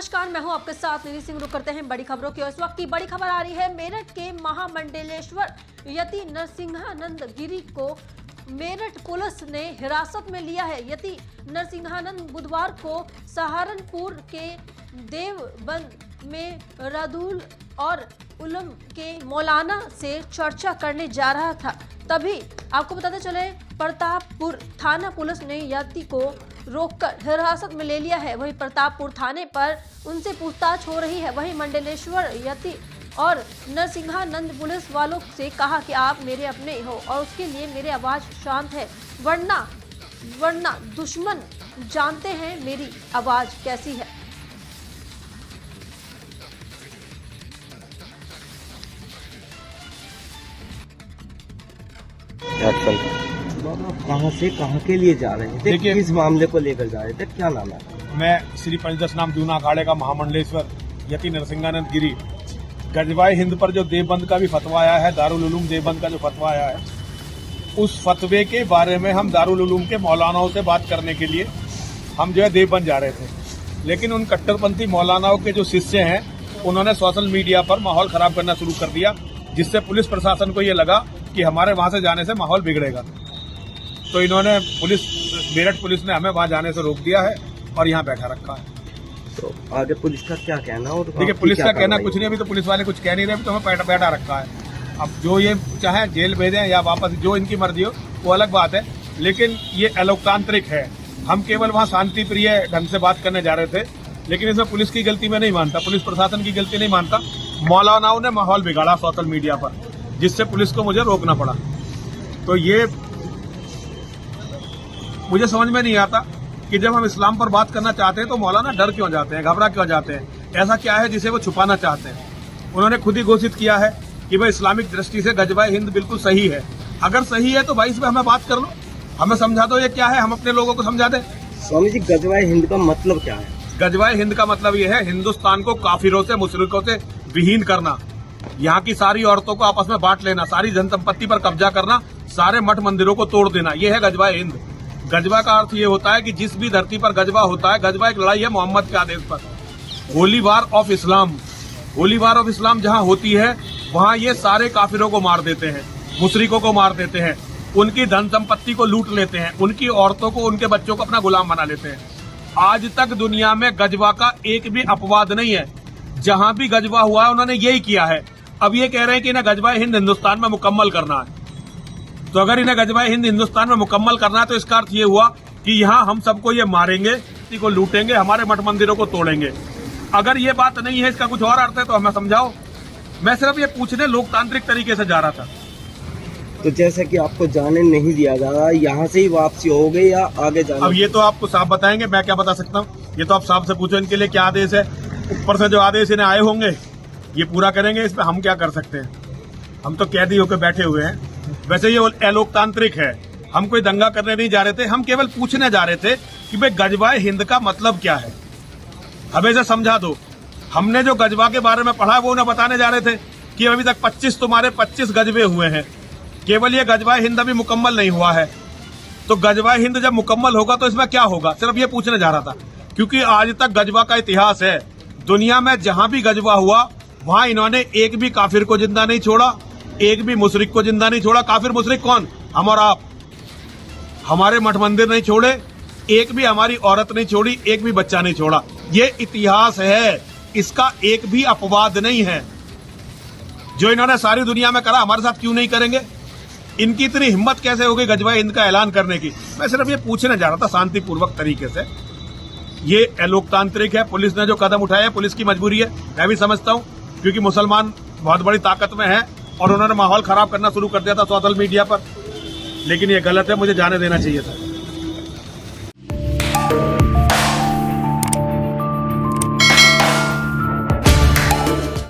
नमस्कार, मैं हूं आपके साथ निधि सिंह। रुक करते हैं बड़ी खबरों की। इस वक्त की बड़ी खबर आ रही है मेरठ के महामंडलेश्वर यति नरसिंहानंद गिरी को मेरठ पुलिस ने हिरासत में लिया है। यति नरसिंहानंद बुधवार को सहारनपुर के देवबंद में रादुल और उलम के मौलाना से चर्चा करने जा रहा था, तभी आपको बताते चले प्रतापपुर थाना पुलिस ने यति को रोककर हिरासत में ले लिया है। वहीं प्रतापपुर थाने पर उनसे पूछताछ हो रही है। वहीं मंडलेश्वर यति और नरसिंहानंद पुलिस वालों से कहा कि आप मेरे अपने हो और उसके लिए मेरी आवाज शांत है, वरना दुश्मन जानते हैं मेरी आवाज कैसी है। कहाँ से कहाँ के लिए जा रहे थे, किस मामले को लेकर जा रहे थे, क्या नाम है? मैं श्री पंचदश नाम जूना अखाड़े का महामंडलेश्वर यति नरसिंहानंद गिरी। गजवाए हिंद पर जो देवबंद का भी फतवा आया है, दारुल उलूम देवबंद का जो फतवा आया है, उस फतवे के बारे में हम दारुल उलूम के मौलानाओं से बात करने के लिए हम जो है देवबंद जा रहे थे। लेकिन उन कट्टरपंथी मौलानाओं के जो शिष्य हैं, उन्होंने सोशल मीडिया पर माहौल खराब करना शुरू कर दिया, जिससे पुलिस प्रशासन को ये लगा कि हमारे वहां से जाने से माहौल बिगड़ेगा। तो इन्होंने मेरठ पुलिस ने हमें वहां जाने से रोक दिया है और यहाँ बैठा रखा है। तो आगे पुलिस का क्या कहना? और देखिए, पुलिस का कहना कुछ नहीं, अभी तो पुलिस वाले कुछ कह नहीं रहे, तो हमें बैठा रखा है। अब जो ये चाहे जेल भेजें या वापस, जो इनकी मर्जी हो वो अलग बात है, लेकिन ये अलोकतांत्रिक है। हम केवल वहाँ शांति प्रिय ढंग से बात करने जा रहे थे, लेकिन इसमें पुलिस की गलती मैं नहीं मानता, पुलिस प्रशासन की गलती नहीं मानता। मौलानाओं ने माहौल बिगाड़ा सोशल मीडिया पर, जिससे पुलिस को मुझे रोकना पड़ा। तो ये मुझे समझ में नहीं आता कि जब हम इस्लाम पर बात करना चाहते हैं तो मौलाना डर क्यों जाते हैं, घबरा क्यों जाते हैं? ऐसा क्या है जिसे वो छुपाना चाहते हैं? उन्होंने खुद ही घोषित किया है कि भाई इस्लामिक दृष्टि से गजवाए हिंद बिल्कुल सही है। अगर सही है तो भाई इसमें हमें बात कर लो, हमें समझा दो ये क्या है, हम अपने लोगों को समझा दें। स्वामी जी, गजवाए हिंद का मतलब क्या है? गजवाए हिंद का मतलब ये है हिंदुस्तान को काफिरों से, मुशरिकों से विहीन करना, यहाँ की सारी औरतों को आपस में बांट लेना, सारी जनसंपत्ति पर कब्जा करना, सारे मठ मंदिरों को तोड़ देना, ये है गजवाए हिंद। गजवा का अर्थ ये होता है कि जिस भी धरती पर गजवा होता है, गजवा एक लड़ाई है मोहम्मद के आदेश पर। Holi war of Islam, Holi war of Islam जहाँ होती है वहाँ ये सारे काफिरों को मार देते हैं, मुशरिकों को मार देते हैं, उनकी धन संपत्ति को लूट लेते हैं, उनकी औरतों को, उनके बच्चों को अपना गुलाम बना लेते हैं। आज तक दुनिया में गजवा का एक भी अपवाद नहीं है, जहाँ भी गजवा हुआ है उन्होंने यही किया है। अब ये कह रहे हैं कि इन्हें गजवाए हिंद हिंदुस्तान में मुकम्मल करना है। तो अगर इन्हें गजवाए हिंद हिंदुस्तान में मुकम्मल करना है तो इसका अर्थ ये हुआ कि यहाँ हम सबको ये मारेंगे, किसी को लूटेंगे, हमारे मठ मंदिरों को तोड़ेंगे। अगर ये बात नहीं है, इसका कुछ और अर्थ है तो हमें समझाओ। मैं सिर्फ ये पूछने लोकतांत्रिक तरीके से जा रहा था। तो जैसे कि आपको जाने नहीं दिया जा रहा, यहाँ से ही वापसी हो गई या आगे जाना? अब ये तो आपको साफ बताएंगे, मैं क्या बता सकता हूँ? ये तो आप साफ से पूछो इनके लिए क्या आदेश है। ऊपर से जो आदेश इन्हें आए होंगे ये पूरा करेंगे, इस पर हम क्या कर सकते हैं? हम तो कैदी होकर बैठे हुए हैं। वैसे ये अलोकतांत्रिक है, हम कोई दंगा करने नहीं जा रहे थे, हम केवल पूछने जा रहे थे कि भाई गजवाए हिंद का मतलब क्या है, हमें इसे समझा दो। हमने जो गजवा के बारे में पढ़ा वो उन्हें बताने जा रहे थे कि अभी तक 25 गजबे हुए हैं, केवल ये गजवाए हिंद अभी मुकम्मल नहीं हुआ है। तो गजवाए हिंद जब मुकम्मल होगा तो इसमें क्या होगा, सिर्फ ये पूछने जा रहा था। क्योंकि आज तक गजवा का इतिहास है, दुनिया में जहां भी गजवा हुआ वहां इन्होंने एक भी काफिर को जिंदा नहीं छोड़ा, एक भी मुशरिक को जिंदा नहीं छोड़ा। काफिर मुशरिक कौन? हम और आप। हमारे मठ मंदिर नहीं छोड़े, एक भी हमारी औरत नहीं छोड़ी, एक भी बच्चा नहीं छोड़ा। ये इतिहास है, इसका एक भी अपवाद नहीं है। जो इन्होंने सारी दुनिया में करा, हमारे साथ क्यों नहीं करेंगे? इनकी इतनी हिम्मत कैसे हो गई गजवाए हिंद का ऐलान करने की? मैं सिर्फ ये पूछने जा रहा था शांतिपूर्वक तरीके से। ये अलोकतांत्रिक है, पुलिस ने जो कदम उठाया है पुलिस की मजबूरी है, मैं भी समझता हूँ, क्योंकि मुसलमान बहुत बड़ी ताकत में है और उन्होंने माहौल खराब करना शुरू कर दिया था सोशल मीडिया पर। लेकिन ये गलत है, मुझे जाने देना चाहिए था।